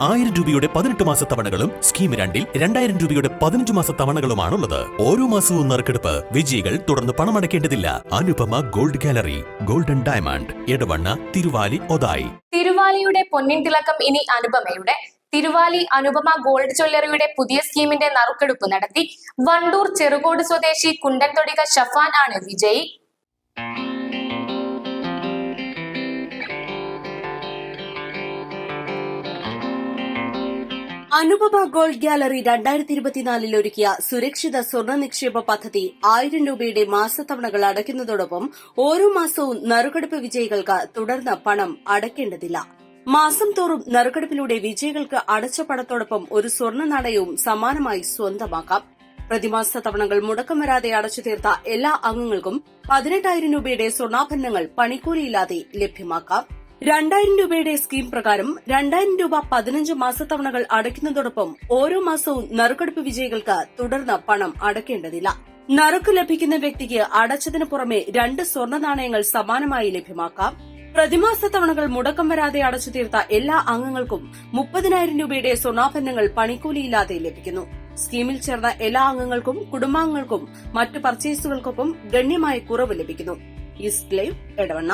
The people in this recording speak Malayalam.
1000 രൂപയുടെ 18 മാസ തവണകളും സ്കീം 2-ൽ 2000 രൂപയുടെ 15 മാസ തവണകളുമാണുള്ളത്. ഓരോ മാസവും നറുക്കെടുപ്പ്. വിജയികൾ തുടർന്ന് പണമടയ്ക്കേണ്ടതില്ല. Anupama gold gallery, golden diamond, Edavanna, Thiruvali, Othayi. തിരുവാലിയുടെ പൊന്നിൻ തിളക്കം ഇനി അനുപമയുടെ. തിരുവാലി അനുപമ ഗോൾഡ് ജ്വല്ലറിയുടെ പുതിയ സ്കീമിന്റെ നറുക്കെടുപ്പ് നടത്തി. വണ്ടൂർ ചെറുകോട് സ്വദേശി കുണ്ടൻതൊടിക ഷഫാൻ ആണ് വിജയി. അനുപമ ഗോൾഡ് ഗാലറി 2024 ഒരുക്കിയ സുരക്ഷിത സ്വർണ്ണ നിക്ഷേപ പദ്ധതി 1000 രൂപയുടെ മാസത്തവണകൾ അടയ്ക്കുന്നതോടൊപ്പം ഓരോ മാസവും നറുക്കെടുപ്പ് വിജയികൾക്ക് തുടർന്ന് പണം അടയ്ക്കേണ്ടതില്ല. മാസം തോറും നറുക്കെടുപ്പിലൂടെ വിജയികൾക്ക് അടച്ച പണത്തോടൊപ്പം ഒരു സ്വർണ്ണ നാണയവും സമ്മാനമായി സ്വന്തമാക്കാം. പ്രതിമാസ തവണകൾ മുടക്കം വരാതെ അടച്ചു തീർത്ത എല്ലാ അംഗങ്ങൾക്കും 18,000 രൂപയുടെ സ്വർണ്ണാഭരണങ്ങൾ പണിക്കൂലിയില്ലാതെ ലഭ്യമാക്കാം. 2000 രൂപയുടെ സ്കീം പ്രകാരം 2000 രൂപ 15 മാസത്തവണകൾ അടയ്ക്കുന്നതോടൊപ്പം ഓരോ മാസവും നറുക്കെടുപ്പ് വിജയികൾക്ക് തുടർന്ന് പണം അടയ്ക്കേണ്ടതില്ല. നറുക്ക് ലഭിക്കുന്ന വ്യക്തിക്ക് അടച്ചതിനു പുറമെ 2 സ്വർണ്ണ നാണയങ്ങൾ സമ്മാനമായി ലഭ്യമാക്കാം. പ്രതിമാസ തവണകൾ മുടക്കം വരാതെ അടച്ചു തീർത്ത എല്ലാ അംഗങ്ങൾക്കും 30,000 രൂപയുടെ സ്വർണ്ണാഭരണങ്ങൾ പണിക്കൂലിയില്ലാതെ ലഭിക്കുന്നു. സ്കീമിൽ ചേർന്ന എല്ലാ അംഗങ്ങൾക്കും കുടുംബാംഗങ്ങൾക്കും മറ്റു പർച്ചേസുകൾക്കൊപ്പം ഗണ്യമായ കുറവ് ലഭിക്കുന്നു. East live, Edavanna.